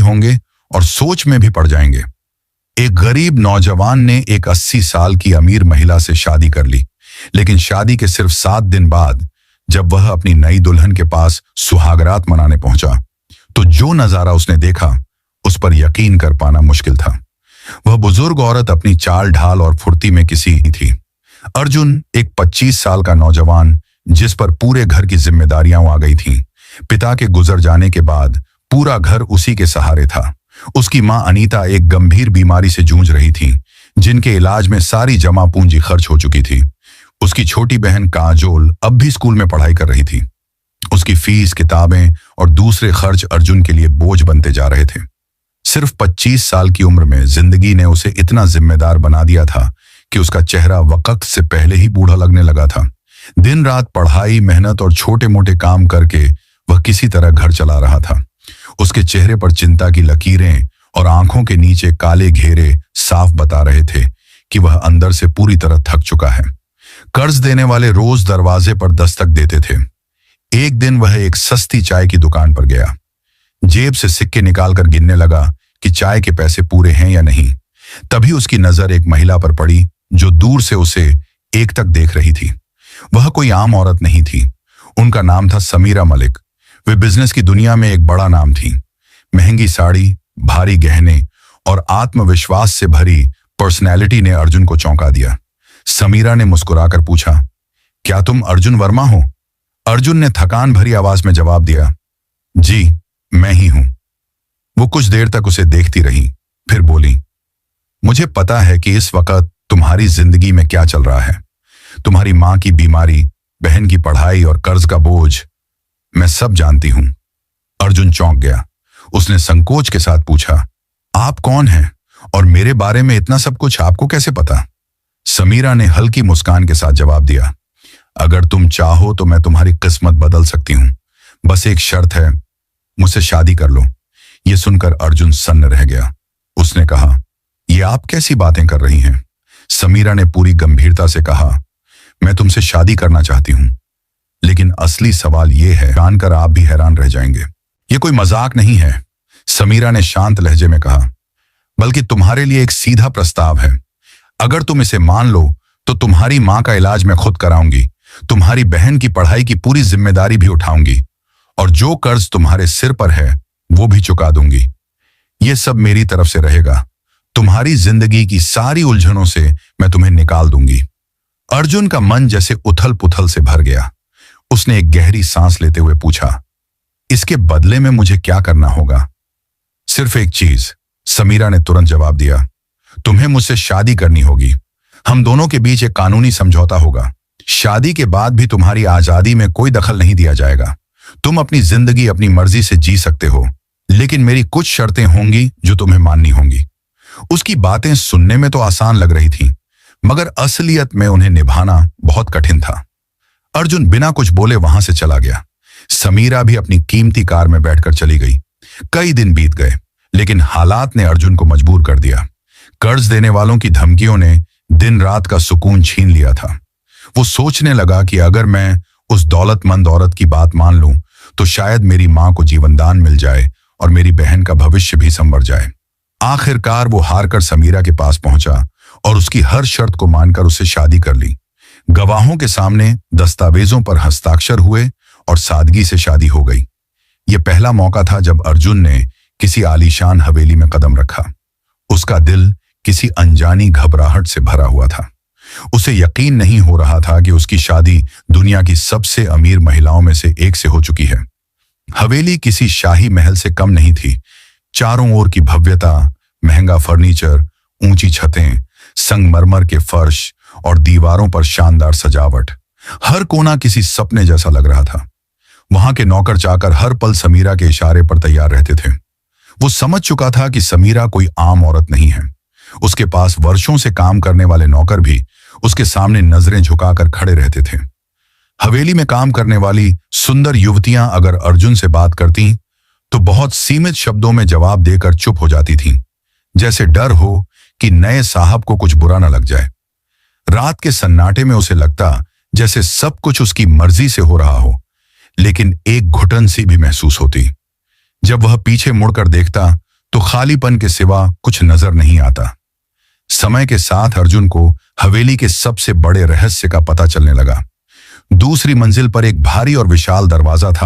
होंगे और सोच में भी पड़ जाएंगे। एक गरीब नौजवान ने एक 80 साल की अमीर महिला से शादी कर ली, लेकिन शादी के सिर्फ 7 दिन बाद जब वह अपनी नई दुल्हन के पास सुहागरात मनाने पहुंचा, तो जो नजारा उसने देखा उस पर यकीन कर पाना मुश्किल था। वह बुजुर्ग औरत अपनी चाल ढाल और फुर्ती में किसी थी। अर्जुन एक 25 साल का नौजवान जिस पर पूरे घर की जिम्मेदारियां आ गई थीं। पिता के गुजर जाने के बाद पूरा घर उसी के सहारे था। उसकी मां अनीता एक गंभीर बीमारी से जूझ रही थी, जिनके इलाज में सारी जमा पूंजी खर्च हो चुकी थी। उसकी छोटी बहन काजोल अब भी स्कूल में पढ़ाई कर रही थी। उसकी फीस, किताबें और दूसरे खर्च अर्जुन के लिए बोझ बनते जा रहे थे। सिर्फ 25 साल की उम्र में जिंदगी ने उसे इतना जिम्मेदार बना दिया था कि उसका चेहरा वक्त से पहले ही बूढ़ा लगने लगा था। दिन रात पढ़ाई, मेहनत और छोटे मोटे काम करके वह किसी तरह घर चला रहा था। उसके चेहरे पर चिंता की लकीरें और आंखों के नीचे काले घेरे साफ बता रहे थे कि वह अंदर से पूरी तरह थक चुका है। कर्ज देने वाले रोज दरवाजे पर दस्तक देते थे। एक दिन वह एक सस्ती चाय की दुकान पर गया। जेब से सिक्के निकालकर गिनने लगा कि चाय के पैसे पूरे हैं या नहीं। तभी उसकी नजर एक महिला पर पड़ी जो दूर से उसे एक तक देख रही थी। वह कोई आम औरत नहीं थी। उनका नाम था समीरा मलिक। वे बिजनेस की दुनिया में एक बड़ा नाम थी। महंगी साड़ी, भारी गहने और आत्मविश्वास से भरी पर्सनैलिटी ने अर्जुन को चौंका दिया। समीरा ने मुस्कुराकर पूछा, क्या तुम अर्जुन वर्मा हो? अर्जुन ने थकान भरी आवाज में जवाब दिया, जी मैं ही हूं। वो कुछ देर तक उसे देखती रही, फिर बोली, मुझे पता है कि इस वक्त तुम्हारी जिंदगी में क्या चल रहा है। तुम्हारी मां की बीमारी, बहन की पढ़ाई और कर्ज का बोझ, मैं सब जानती हूं। अर्जुन चौंक गया। उसने संकोच के साथ पूछा, आप कौन हैं और मेरे बारे में इतना सब कुछ आपको कैसे पता? समीरा ने हल्की मुस्कान के साथ जवाब दिया, अगर तुम चाहो तो मैं तुम्हारी किस्मत बदल सकती हूं। बस एक शर्त है, मुझसे शादी कर लो। यह सुनकर अर्जुन सन्न रह गया। उसने कहा, यह आप कैसी बातें कर रही हैं? समीरा ने पूरी गंभीरता से कहा, मैं तुमसे शादी करना चाहती हूं, लेकिन असली सवाल यह है, जानकर आप भी हैरान रह जाएंगे। यह कोई मजाक नहीं है, समीरा ने शांत लहजे में कहा, बल्कि तुम्हारे लिए एक सीधा प्रस्ताव है। अगर तुम इसे मान लो तो तुम्हारी मां का इलाज मैं खुद कराऊंगी, तुम्हारी बहन की पढ़ाई की पूरी जिम्मेदारी भी उठाऊंगी और जो कर्ज तुम्हारे सिर पर है वो भी चुका दूंगी। ये सब मेरी तरफ से रहेगा। तुम्हारी जिंदगी की सारी उलझनों से मैं तुम्हें निकाल दूंगी। अर्जुन का मन जैसे उथल पुथल से भर गया। उसने एक गहरी सांस लेते हुए पूछा, इसके बदले में मुझे क्या करना होगा? सिर्फ एक चीज, समीरा ने तुरंत जवाब दिया, तुम्हें मुझसे शादी करनी होगी। हम दोनों के बीच एक कानूनी समझौता होगा। शादी के बाद भी तुम्हारी आजादी में कोई दखल नहीं दिया जाएगा। तुम अपनी जिंदगी अपनी मर्जी से जी सकते हो, लेकिन मेरी कुछ शर्तें होंगी जो तुम्हें माननी होंगी। उसकी बातें सुनने में तो आसान लग रही थीं, मगर असलियत में उन्हें निभाना बहुत कठिन था। अर्जुन बिना कुछ बोले वहां से चला गया। समीरा भी अपनी कीमती कार में बैठकर चली गई। कई दिन बीत गए, लेकिन हालात ने अर्जुन को मजबूर कर दिया। कर्ज देने वालों की धमकियों ने दिन रात का सुकून छीन लिया था। वो सोचने लगा कि अगर मैं उस दौलतमंद औरत की बात मान लूं तो शायद मेरी मां को जीवनदान मिल जाए और मेरी बहन का भविष्य भी संवर जाए। आखिरकार वो हारकर समीरा के पास पहुंचा और उसकी हर शर्त को मानकर उससे शादी कर ली। गवाहों के सामने दस्तावेजों पर हस्ताक्षर हुए और सादगी से शादी हो गई। यह पहला मौका था जब अर्जुन ने किसी आलीशान हवेली में कदम रखा। उसका दिल किसी अनजानी घबराहट से भरा हुआ था। उसे यकीन नहीं हो रहा था कि उसकी शादी दुनिया की सबसे अमीर महिलाओं में से एक से हो चुकी है। हवेली किसी शाही महल से कम नहीं थी। चारों ओर की भव्यता, महंगा फर्नीचर, ऊंची छतें, संगमरमर के फर्श और दीवारों पर शानदार सजावट, हर कोना किसी सपने जैसा लग रहा था। वहां के नौकर चाकर हर पल समीरा के इशारे पर तैयार रहते थे। वो समझ चुका था कि समीरा कोई आम औरत नहीं है। उसके पास वर्षों से काम करने वाले नौकर भी उसके सामने नजरें झुकाकर खड़े रहते थे। हवेली में काम करने वाली सुंदर युवतियां अगर अर्जुन से बात करती तो बहुत सीमित शब्दों में जवाब देकर चुप हो जाती थीं, जैसे डर हो कि नए साहब को कुछ बुरा न लग जाए। रात के सन्नाटे में उसे लगता जैसे सब कुछ उसकी मर्जी से हो रहा हो, लेकिन एक घुटन सी भी महसूस होती। जब वह पीछे मुड़कर देखता तो खालीपन के सिवा कुछ नजर नहीं आता। समय के साथ अर्जुन को हवेली के सबसे बड़े रहस्य का पता चलने लगा। दूसरी मंजिल पर एक भारी और विशाल दरवाजा था।